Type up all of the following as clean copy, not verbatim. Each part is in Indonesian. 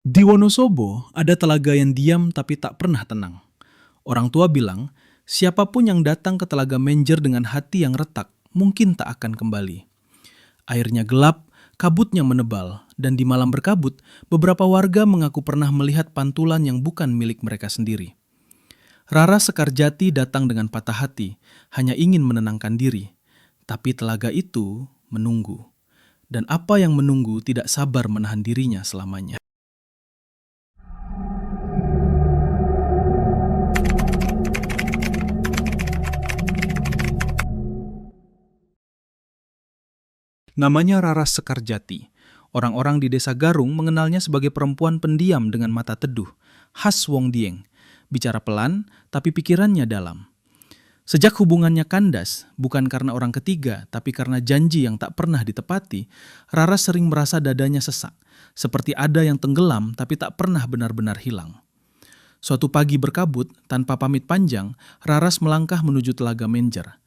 Di Wonosobo, ada telaga yang diam tapi tak pernah tenang. Orang tua bilang, siapapun yang datang ke Telaga Menjer dengan hati yang retak, mungkin tak akan kembali. Airnya gelap, kabutnya menebal, dan di malam berkabut, beberapa warga mengaku pernah melihat pantulan yang bukan milik mereka sendiri. Rara Sekarjati datang dengan patah hati, hanya ingin menenangkan diri. Tapi telaga itu menunggu. Dan apa yang menunggu tidak sabar menahan dirinya selamanya. Namanya Raras Sekarjati. Orang-orang di desa Garung mengenalnya sebagai perempuan pendiam dengan mata teduh, khas Wong Dieng. Bicara pelan, tapi pikirannya dalam. Sejak hubungannya kandas, bukan karena orang ketiga, tapi karena janji yang tak pernah ditepati, Raras sering merasa dadanya sesak, seperti ada yang tenggelam tapi tak pernah benar-benar hilang. Suatu pagi berkabut, tanpa pamit panjang, Raras melangkah menuju Telaga Menjer.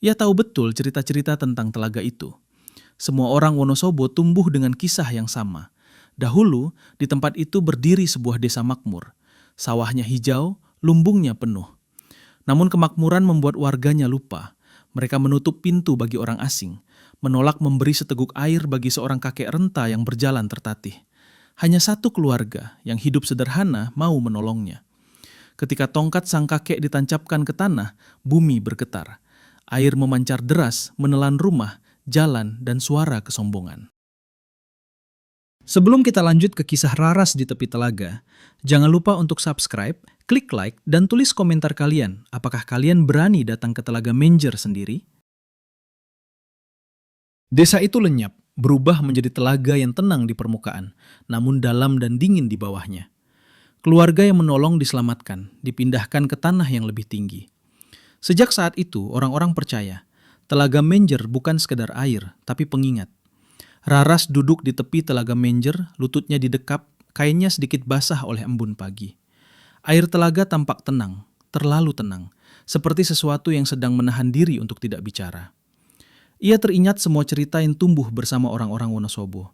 Ia tahu betul cerita-cerita tentang telaga itu. Semua orang Wonosobo tumbuh dengan kisah yang sama. Dahulu, di tempat itu berdiri sebuah desa makmur. Sawahnya hijau, lumbungnya penuh. Namun kemakmuran membuat warganya lupa. Mereka menutup pintu bagi orang asing, menolak memberi seteguk air bagi seorang kakek renta yang berjalan tertatih. Hanya satu keluarga yang hidup sederhana mau menolongnya. Ketika tongkat sang kakek ditancapkan ke tanah, bumi bergetar. Air memancar deras, menelan rumah, jalan, dan suara kesombongan. Sebelum kita lanjut ke kisah Raras di tepi telaga, jangan lupa untuk subscribe, klik like, dan tulis komentar kalian. Apakah kalian berani datang ke Telaga Menjer sendiri? Desa itu lenyap, berubah menjadi telaga yang tenang di permukaan, namun dalam dan dingin di bawahnya. Keluarga yang menolong diselamatkan, dipindahkan ke tanah yang lebih tinggi. Sejak saat itu, orang-orang percaya, Telaga Menjer bukan sekedar air, tapi pengingat. Raras duduk di tepi Telaga Menjer, lututnya didekap, kainnya sedikit basah oleh embun pagi. Air telaga tampak tenang, terlalu tenang, seperti sesuatu yang sedang menahan diri untuk tidak bicara. Ia teringat semua cerita yang tumbuh bersama orang-orang Wonosobo.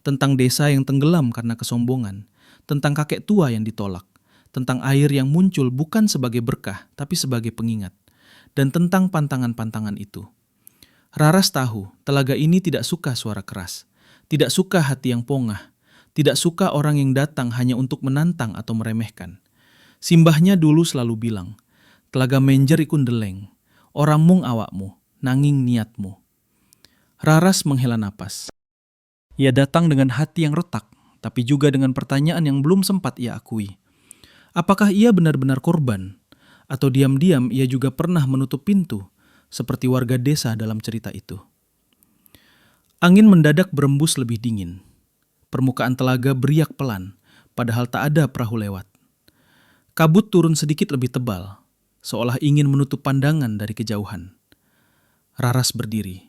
Tentang desa yang tenggelam karena kesombongan, tentang kakek tua yang ditolak, tentang air yang muncul bukan sebagai berkah, tapi sebagai pengingat, dan tentang pantangan-pantangan itu. Raras tahu, telaga ini tidak suka suara keras, tidak suka hati yang pongah, tidak suka orang yang datang hanya untuk menantang atau meremehkan. Simbahnya dulu selalu bilang, Telaga Menjer ikun deleng, orang mung awakmu, nanging niatmu. Raras menghela napas. Ia datang dengan hati yang retak, tapi juga dengan pertanyaan yang belum sempat ia akui. Apakah ia benar-benar korban? Atau diam-diam ia juga pernah menutup pintu, seperti warga desa dalam cerita itu. Angin mendadak berembus lebih dingin. Permukaan telaga beriak pelan, padahal tak ada perahu lewat. Kabut turun sedikit lebih tebal, seolah ingin menutup pandangan dari kejauhan. Raras berdiri.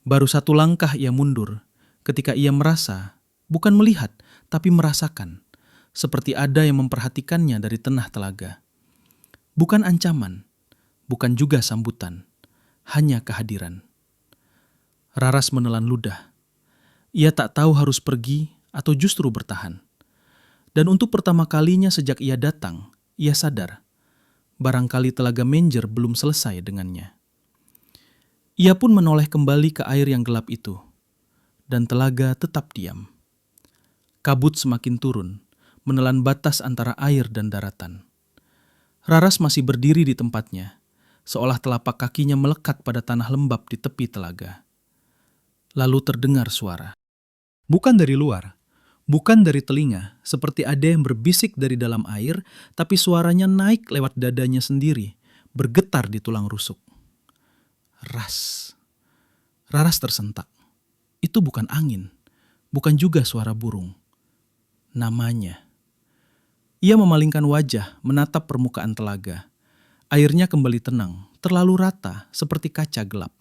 Baru satu langkah ia mundur, ketika ia merasa, bukan melihat, tapi merasakan, seperti ada yang memperhatikannya dari tengah telaga. Bukan ancaman, bukan juga sambutan, hanya kehadiran. Raras menelan ludah. Ia tak tahu harus pergi atau justru bertahan. Dan untuk pertama kalinya sejak ia datang, ia sadar, barangkali Telaga Menjer belum selesai dengannya. Ia pun menoleh kembali ke air yang gelap itu, dan telaga tetap diam. Kabut semakin turun, menelan batas antara air dan daratan. Raras masih berdiri di tempatnya, seolah telapak kakinya melekat pada tanah lembab di tepi telaga. Lalu terdengar suara. Bukan dari luar, bukan dari telinga, seperti ada yang berbisik dari dalam air, tapi suaranya naik lewat dadanya sendiri, bergetar di tulang rusuk. Ras. Raras tersentak. Itu bukan angin, bukan juga suara burung. Namanya. Ia memalingkan wajah, menatap permukaan telaga. Airnya kembali tenang, terlalu rata, seperti kaca gelap.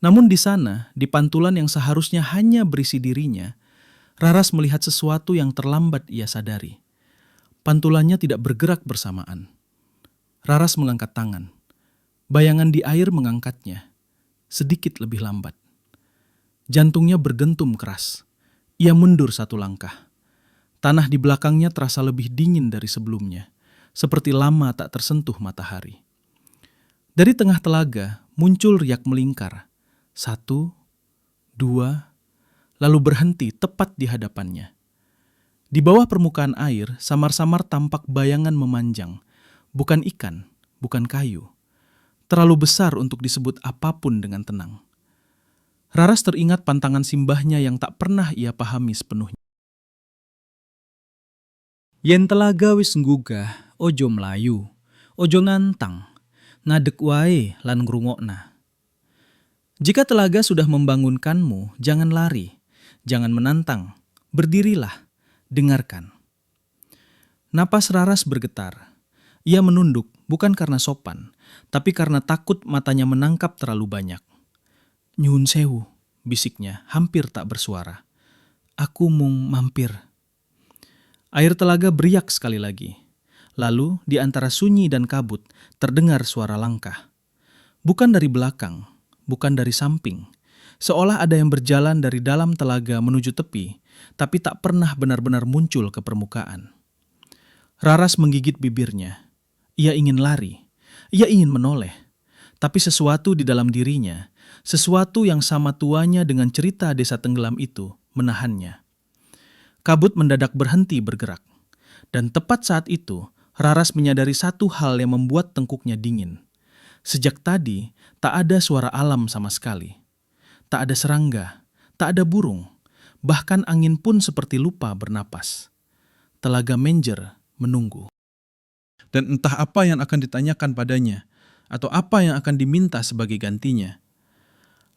Namun di sana, di pantulan yang seharusnya hanya berisi dirinya, Raras melihat sesuatu yang terlambat ia sadari. Pantulannya tidak bergerak bersamaan. Raras mengangkat tangan. Bayangan di air mengangkatnya, sedikit lebih lambat. Jantungnya berdentum keras. Ia mundur satu langkah. Tanah di belakangnya terasa lebih dingin dari sebelumnya, seperti lama tak tersentuh matahari. Dari tengah telaga muncul riak melingkar. 1, 2, lalu berhenti tepat di hadapannya. Di bawah permukaan air, samar-samar tampak bayangan memanjang. Bukan ikan, bukan kayu. Terlalu besar untuk disebut apapun dengan tenang. Raras teringat pantangan simbahnya yang tak pernah ia pahami sepenuhnya. Yen telaga wis nggugah, ojo melayu, ojo ngantang, ngadeg wae lan ngrungokna. Jika telaga sudah membangunkanmu, jangan lari, jangan menantang, berdirilah, dengarkan. Napas Raras bergetar. Ia menunduk bukan karena sopan, tapi karena takut matanya menangkap terlalu banyak. Nyuhun sewu, bisiknya hampir tak bersuara. Aku mung mampir. Air telaga beriak sekali lagi. Lalu di antara sunyi dan kabut terdengar suara langkah. Bukan dari belakang, bukan dari samping. Seolah ada yang berjalan dari dalam telaga menuju tepi, tapi tak pernah benar-benar muncul ke permukaan. Raras menggigit bibirnya. Ia ingin lari, ia ingin menoleh. Tapi sesuatu di dalam dirinya, sesuatu yang sama tuanya dengan cerita desa tenggelam itu, menahannya. Kabut mendadak berhenti bergerak. Dan tepat saat itu, Raras menyadari satu hal yang membuat tengkuknya dingin. Sejak tadi, tak ada suara alam sama sekali. Tak ada serangga, tak ada burung. Bahkan angin pun seperti lupa bernapas. Telaga Menjer menunggu. Dan entah apa yang akan ditanyakan padanya, atau apa yang akan diminta sebagai gantinya.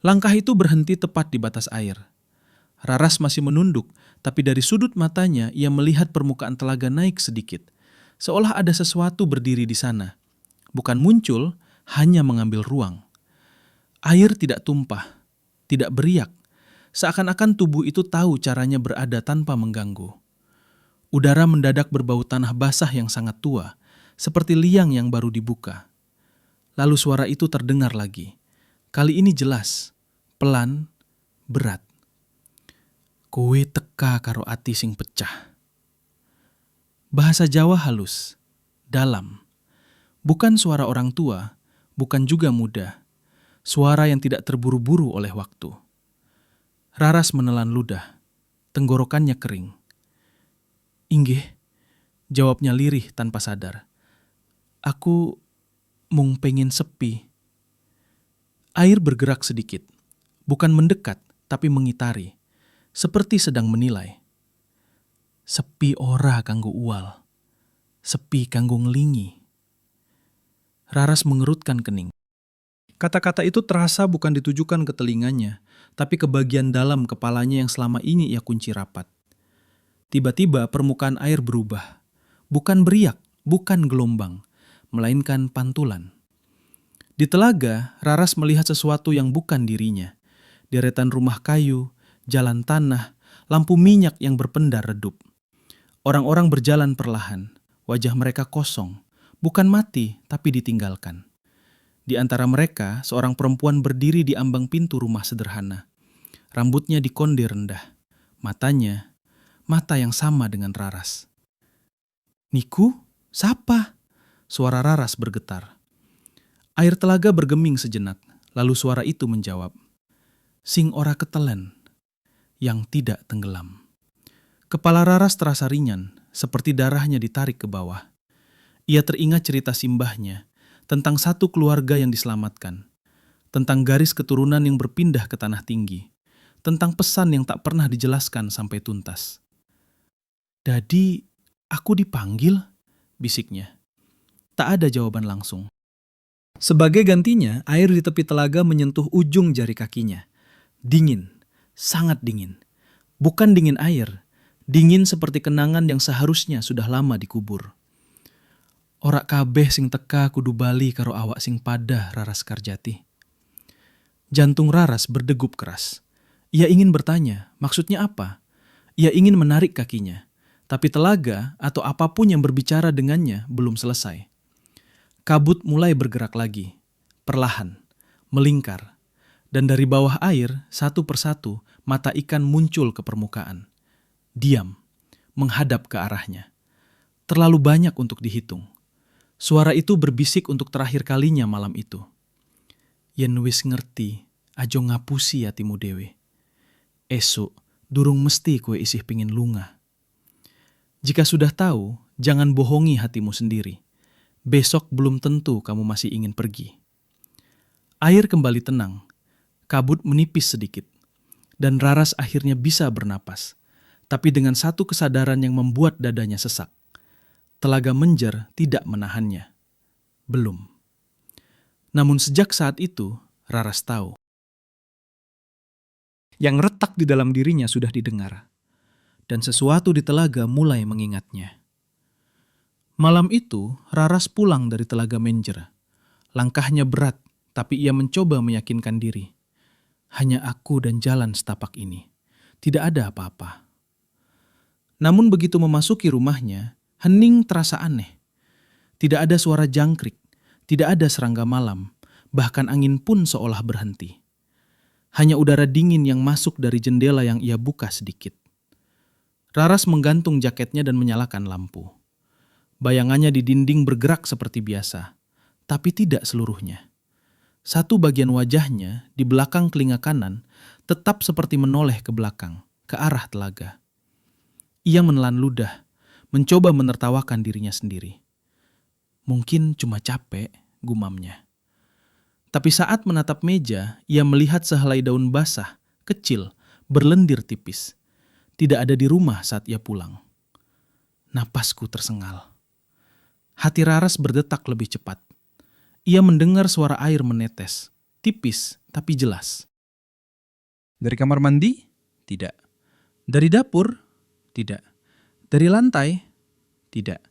Langkah itu berhenti tepat di batas air. Raras masih menunduk, tapi dari sudut matanya ia melihat permukaan telaga naik sedikit. Seolah ada sesuatu berdiri di sana. Bukan muncul, hanya mengambil ruang. Air tidak tumpah, tidak beriak. Seakan-akan tubuh itu tahu caranya berada tanpa mengganggu. Udara mendadak berbau tanah basah yang sangat tua, seperti liang yang baru dibuka. Lalu suara itu terdengar lagi. Kali ini jelas, pelan, berat. Kowe teka karo ati sing pecah. Bahasa Jawa halus, dalam. Bukan suara orang tua, bukan juga muda. Suara yang tidak terburu-buru oleh waktu. Raras menelan ludah, tenggorokannya kering. Inggih, jawabnya lirih tanpa sadar. Aku mung pengen sepi. Air bergerak sedikit, bukan mendekat, tapi mengitari. Seperti sedang menilai. Sepi ora kanggo ual, sepi kanggo nglingi. Raras mengerutkan kening. Kata-kata itu terasa bukan ditujukan ke telinganya, tapi ke bagian dalam kepalanya yang selama ini ia kunci rapat. Tiba-tiba permukaan air berubah. Bukan beriak, bukan gelombang, melainkan pantulan. Di telaga, Raras melihat sesuatu yang bukan dirinya. Deretan rumah kayu, jalan tanah, lampu minyak yang berpendar redup. Orang-orang berjalan perlahan, wajah mereka kosong, bukan mati tapi ditinggalkan. Di antara mereka, seorang perempuan berdiri di ambang pintu rumah sederhana. Rambutnya dikonde rendah, matanya, mata yang sama dengan Raras. Niku, sapa? Suara Raras bergetar. Air telaga bergeming sejenak, lalu suara itu menjawab. Sing ora ketelen, yang tidak tenggelam. Kepala Raras terasa ringan, seperti darahnya ditarik ke bawah. Ia teringat cerita simbahnya, tentang satu keluarga yang diselamatkan, tentang garis keturunan yang berpindah ke tanah tinggi, tentang pesan yang tak pernah dijelaskan sampai tuntas. Dadi, aku dipanggil, bisiknya. Tak ada jawaban langsung. Sebagai gantinya, air di tepi telaga menyentuh ujung jari kakinya. Dingin, sangat dingin. Bukan dingin air, dingin seperti kenangan yang seharusnya sudah lama dikubur. Ora kabeh sing teka kudu bali karo awak sing padah, Raras Karjati. Jantung Raras berdegup keras. Ia ingin bertanya, maksudnya apa? Ia ingin menarik kakinya, tapi telaga atau apapun yang berbicara dengannya belum selesai. Kabut mulai bergerak lagi, perlahan, melingkar. Dan dari bawah air, satu persatu, mata ikan muncul ke permukaan. Diam, menghadap ke arahnya. Terlalu banyak untuk dihitung. Suara itu berbisik untuk terakhir kalinya malam itu. Yen wis ngerti, ajo ngapusi hatimu dewe. Esuk, durung mesti kue isih pingin lunga. Jika sudah tahu, jangan bohongi hatimu sendiri. Besok belum tentu kamu masih ingin pergi. Air kembali tenang, kabut menipis sedikit, dan Raras akhirnya bisa bernapas, tapi dengan satu kesadaran yang membuat dadanya sesak. Telaga Menjer tidak menahannya. Belum. Namun sejak saat itu, Raras tahu. Yang retak di dalam dirinya sudah didengar, dan sesuatu di telaga mulai mengingatnya. Malam itu, Raras pulang dari Telaga Menjer. Langkahnya berat, tapi ia mencoba meyakinkan diri. Hanya aku dan jalan setapak ini. Tidak ada apa-apa. Namun begitu memasuki rumahnya, hening terasa aneh. Tidak ada suara jangkrik, tidak ada serangga malam, bahkan angin pun seolah berhenti. Hanya udara dingin yang masuk dari jendela yang ia buka sedikit. Raras menggantung jaketnya dan menyalakan lampu. Bayangannya di dinding bergerak seperti biasa, tapi tidak seluruhnya. Satu bagian wajahnya di belakang telinga kanan tetap seperti menoleh ke belakang, ke arah telaga. Ia menelan ludah, mencoba menertawakan dirinya sendiri. Mungkin cuma capek, gumamnya. Tapi saat menatap meja, ia melihat sehelai daun basah, kecil, berlendir tipis. Tidak ada di rumah saat ia pulang. Napasku tersengal. Hati Raras berdetak lebih cepat. Ia mendengar suara air menetes, tipis tapi jelas. Dari kamar mandi? Tidak. Dari dapur? Tidak. Dari lantai? Tidak.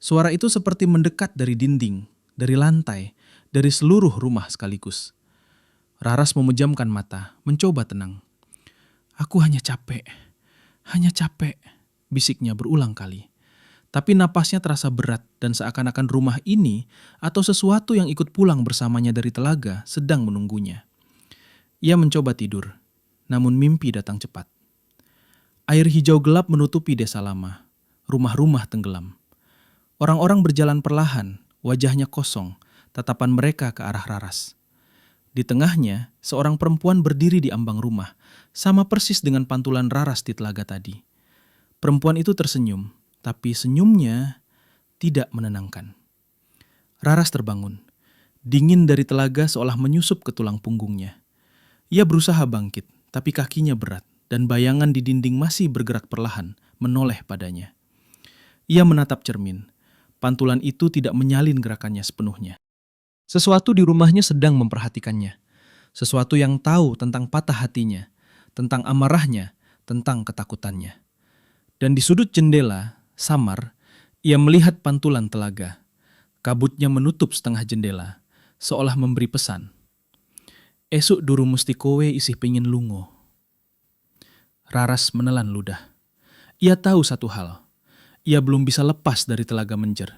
Suara itu seperti mendekat dari dinding, dari lantai, dari seluruh rumah sekaligus. Raras memejamkan mata, mencoba tenang. Aku hanya capek, bisiknya berulang kali. Tapi napasnya terasa berat dan seakan-akan rumah ini atau sesuatu yang ikut pulang bersamanya dari telaga sedang menunggunya. Ia mencoba tidur, namun mimpi datang cepat. Air hijau gelap menutupi desa lama, rumah-rumah tenggelam. Orang-orang berjalan perlahan, wajahnya kosong, tatapan mereka ke arah Raras. Di tengahnya, seorang perempuan berdiri di ambang rumah, sama persis dengan pantulan Raras di telaga tadi. Perempuan itu tersenyum, tapi senyumnya tidak menenangkan. Raras terbangun. Dingin dari telaga seolah menyusup ke tulang punggungnya. Ia berusaha bangkit, tapi kakinya berat, dan bayangan di dinding masih bergerak perlahan, menoleh padanya. Ia menatap cermin. Pantulan itu tidak menyalin gerakannya sepenuhnya. Sesuatu di rumahnya sedang memperhatikannya. Sesuatu yang tahu tentang patah hatinya, tentang amarahnya, tentang ketakutannya. Dan di sudut jendela, samar, ia melihat pantulan telaga. Kabutnya menutup setengah jendela, seolah memberi pesan. Esuk duru musti kowe isih pengin lungo. Raras menelan ludah. Ia tahu satu hal. Ia belum bisa lepas dari Telaga Menjer.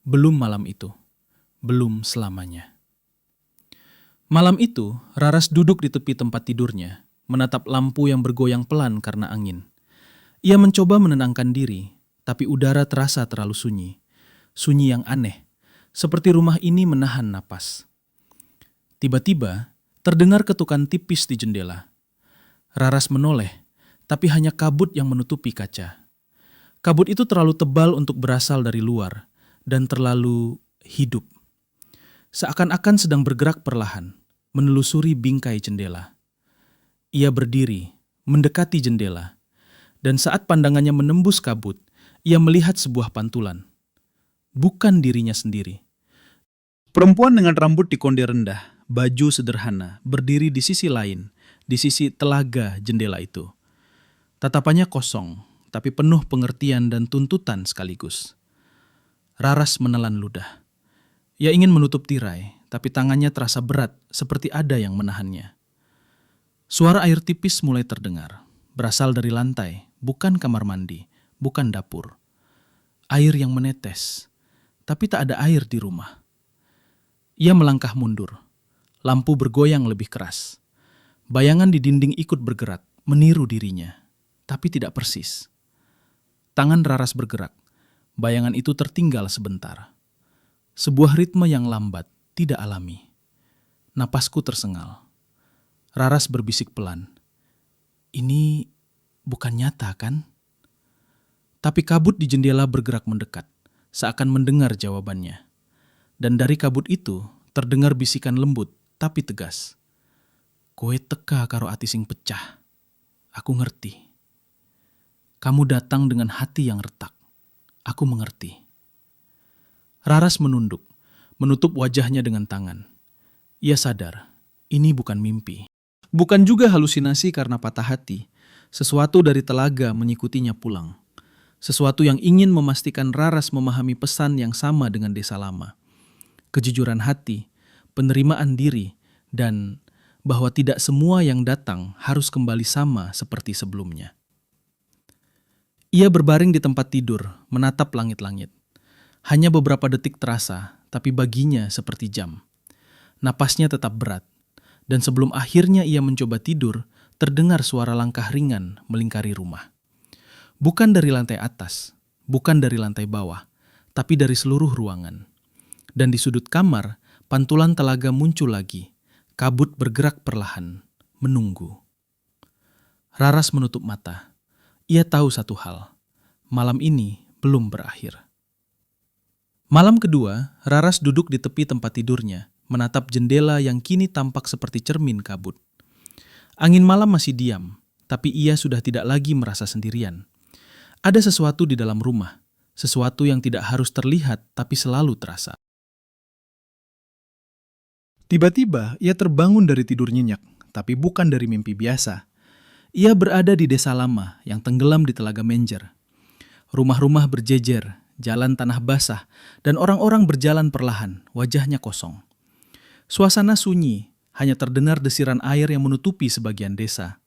Belum malam itu. Belum selamanya. Malam itu, Raras duduk di tepi tempat tidurnya, menatap lampu yang bergoyang pelan karena angin. Ia mencoba menenangkan diri, tapi udara terasa terlalu sunyi. Sunyi yang aneh, seperti rumah ini menahan napas. Tiba-tiba, terdengar ketukan tipis di jendela. Raras menoleh, tapi hanya kabut yang menutupi kaca. Kabut itu terlalu tebal untuk berasal dari luar, dan terlalu hidup. Seakan-akan sedang bergerak perlahan, menelusuri bingkai jendela. Ia berdiri, mendekati jendela, dan saat pandangannya menembus kabut, ia melihat sebuah pantulan. Bukan dirinya sendiri. Perempuan dengan rambut dikonde rendah, baju sederhana, berdiri di sisi lain, di sisi telaga jendela itu. Tatapannya kosong, tapi penuh pengertian dan tuntutan sekaligus. Raras menelan ludah. Ia ingin menutup tirai, tapi tangannya terasa berat seperti ada yang menahannya. Suara air tipis mulai terdengar, berasal dari lantai, bukan kamar mandi, bukan dapur. Air yang menetes, tapi tak ada air di rumah. Ia melangkah mundur. Lampu bergoyang lebih keras. Bayangan di dinding ikut bergerak, meniru dirinya, tapi tidak persis. Tangan Raras bergerak. Bayangan itu tertinggal sebentar. Sebuah ritme yang lambat, tidak alami. Napasku tersengal. Raras berbisik pelan. Ini bukan nyata, kan? Tapi kabut di jendela bergerak mendekat, seakan mendengar jawabannya. Dan dari kabut itu terdengar bisikan lembut tapi tegas. Kowe teka karo ati sing pecah. Aku ngerti. Kamu datang dengan hati yang retak. Aku mengerti. Raras menunduk, menutup wajahnya dengan tangan. Ia sadar, ini bukan mimpi. Bukan juga halusinasi karena patah hati. Sesuatu dari telaga mengikutinya pulang. Sesuatu yang ingin memastikan Raras memahami pesan yang sama dengan desa lama. Kejujuran hati, penerimaan diri, dan bahwa tidak semua yang datang harus kembali sama seperti sebelumnya. Ia berbaring di tempat tidur, menatap langit-langit. Hanya beberapa detik terasa, tapi baginya seperti jam. Napasnya tetap berat, dan sebelum akhirnya ia mencoba tidur, terdengar suara langkah ringan melingkari rumah. Bukan dari lantai atas, bukan dari lantai bawah, tapi dari seluruh ruangan. Dan di sudut kamar, pantulan telaga muncul lagi. Kabut bergerak perlahan, menunggu. Raras menutup mata. Ia tahu satu hal, malam ini belum berakhir. Malam kedua, Raras duduk di tepi tempat tidurnya, menatap jendela yang kini tampak seperti cermin kabut. Angin malam masih diam, tapi ia sudah tidak lagi merasa sendirian. Ada sesuatu di dalam rumah, sesuatu yang tidak harus terlihat tapi selalu terasa. Tiba-tiba ia terbangun dari tidur nyenyak, tapi bukan dari mimpi biasa. Ia berada di desa lama yang tenggelam di Telaga Menjer. Rumah-rumah berjejer, jalan tanah basah, dan orang-orang berjalan perlahan, wajahnya kosong. Suasana sunyi, hanya terdengar desiran air yang menutupi sebagian desa.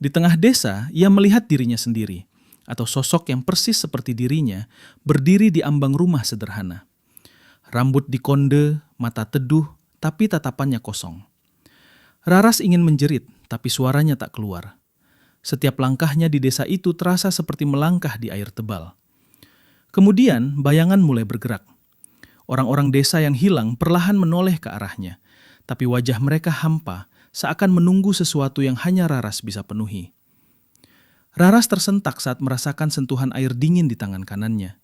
Di tengah desa, ia melihat dirinya sendiri, atau sosok yang persis seperti dirinya, berdiri di ambang rumah sederhana. Rambut dikonde, mata teduh, tapi tatapannya kosong. Raras ingin menjerit, tapi suaranya tak keluar. Setiap langkahnya di desa itu terasa seperti melangkah di air tebal. Kemudian bayangan mulai bergerak. Orang-orang desa yang hilang perlahan menoleh ke arahnya, tapi wajah mereka hampa, seakan menunggu sesuatu yang hanya Raras bisa penuhi. Raras tersentak saat merasakan sentuhan air dingin di tangan kanannya.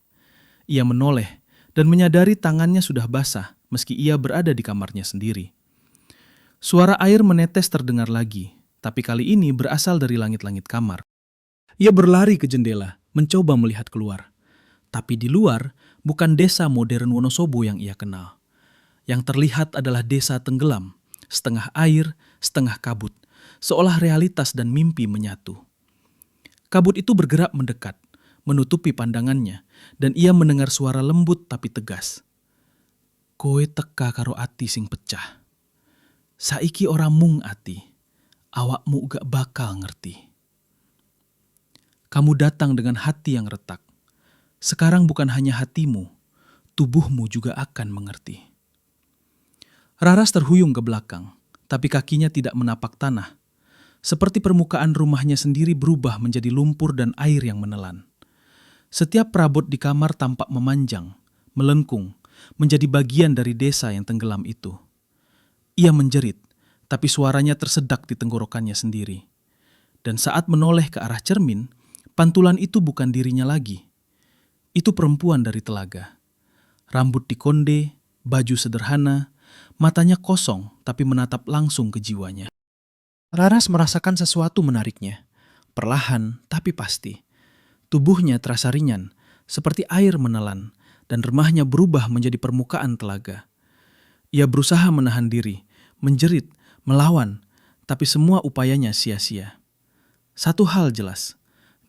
Ia menoleh dan menyadari tangannya sudah basah meski ia berada di kamarnya sendiri. Suara air menetes terdengar lagi, tapi kali ini berasal dari langit-langit kamar. Ia berlari ke jendela, mencoba melihat keluar. Tapi di luar, bukan desa modern Wonosobo yang ia kenal. Yang terlihat adalah desa tenggelam, setengah air, setengah kabut, seolah realitas dan mimpi menyatu. Kabut itu bergerak mendekat, menutupi pandangannya, dan ia mendengar suara lembut tapi tegas. Kowe teka karo ati sing pecah. Saiki ora mung ati, awakmu gak bakal ngerti. Kamu datang dengan hati yang retak. Sekarang bukan hanya hatimu, tubuhmu juga akan mengerti. Raras terhuyung ke belakang, tapi kakinya tidak menapak tanah. Seperti permukaan rumahnya sendiri berubah menjadi lumpur dan air yang menelan. Setiap perabot di kamar tampak memanjang, melengkung, menjadi bagian dari desa yang tenggelam itu. Ia menjerit, tapi suaranya tersedak di tenggorokannya sendiri. Dan saat menoleh ke arah cermin, pantulan itu bukan dirinya lagi. Itu perempuan dari telaga. Rambut dikonde, baju sederhana, matanya kosong tapi menatap langsung ke jiwanya. Raras merasakan sesuatu menariknya, perlahan tapi pasti. Tubuhnya terasa ringan, seperti air menelan, dan remahnya berubah menjadi permukaan telaga. Ia berusaha menahan diri, menjerit, melawan, tapi semua upayanya sia-sia. Satu hal jelas,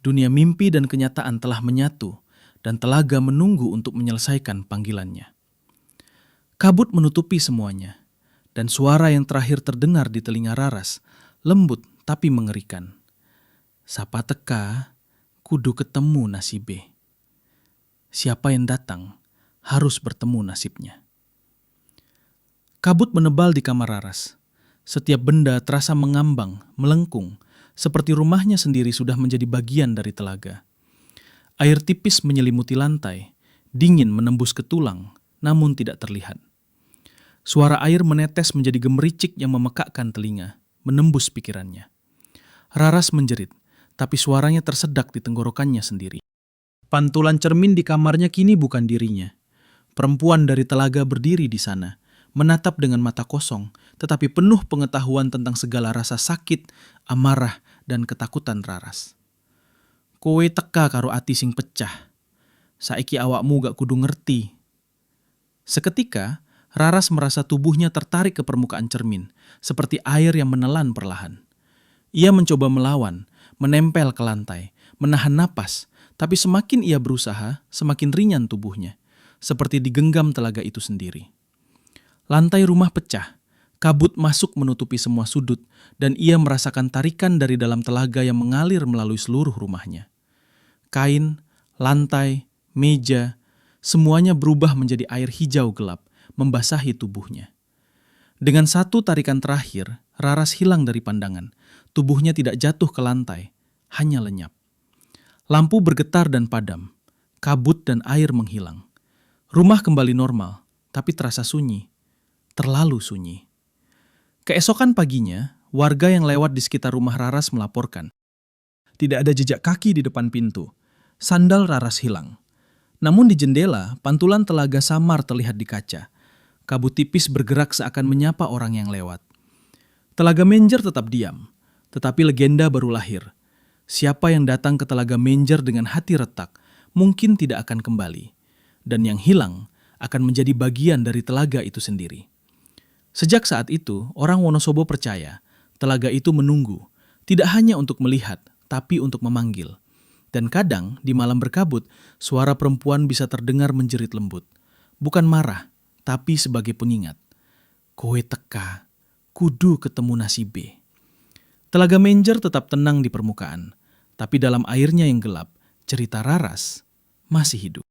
dunia mimpi dan kenyataan telah menyatu, dan telaga menunggu untuk menyelesaikan panggilannya. Kabut menutupi semuanya, dan suara yang terakhir terdengar di telinga Raras, lembut tapi mengerikan. Sapa teka, kudu ketemu nasibe. Siapa yang datang, harus bertemu nasibnya. Kabut menebal di kamar Raras. Setiap benda terasa mengambang, melengkung, seperti rumahnya sendiri sudah menjadi bagian dari telaga. Air tipis menyelimuti lantai, dingin menembus ke tulang, namun tidak terlihat. Suara air menetes menjadi gemericik yang memekakkan telinga, menembus pikirannya. Raras menjerit, tapi suaranya tersedak di tenggorokannya sendiri. Pantulan cermin di kamarnya kini bukan dirinya. Perempuan dari telaga berdiri di sana, menatap dengan mata kosong, tetapi penuh pengetahuan tentang segala rasa sakit, amarah, dan ketakutan Raras. Kowe teka karo ati sing pecah. Saiki awakmu gak kudu ngerti. Seketika, Raras merasa tubuhnya tertarik ke permukaan cermin, seperti air yang menelan perlahan. Ia mencoba melawan, menempel ke lantai, menahan napas, tapi semakin ia berusaha, semakin ringan tubuhnya, seperti digenggam telaga itu sendiri. Lantai rumah pecah, kabut masuk menutupi semua sudut, dan ia merasakan tarikan dari dalam telaga yang mengalir melalui seluruh rumahnya. Kain, lantai, meja, semuanya berubah menjadi air hijau gelap, membasahi tubuhnya. Dengan satu tarikan terakhir, Raras hilang dari pandangan. Tubuhnya tidak jatuh ke lantai, hanya lenyap. Lampu bergetar dan padam, kabut dan air menghilang. Rumah kembali normal, tapi terasa sunyi, terlalu sunyi. Keesokan paginya, warga yang lewat di sekitar rumah Raras melaporkan. Tidak ada jejak kaki di depan pintu. Sandal Raras hilang. Namun di jendela, pantulan telaga samar terlihat di kaca. Kabut tipis bergerak seakan menyapa orang yang lewat. Telaga Menjer tetap diam, tetapi legenda baru lahir. Siapa yang datang ke Telaga Menjer dengan hati retak, mungkin tidak akan kembali. Dan yang hilang akan menjadi bagian dari telaga itu sendiri. Sejak saat itu, orang Wonosobo percaya telaga itu menunggu, tidak hanya untuk melihat, tapi untuk memanggil. Dan kadang, di malam berkabut, suara perempuan bisa terdengar menjerit lembut. Bukan marah, tapi sebagai pengingat. Kowe teka, kudu ketemu nasibe. Telaga Menjer tetap tenang di permukaan, tapi dalam airnya yang gelap, cerita Raras masih hidup.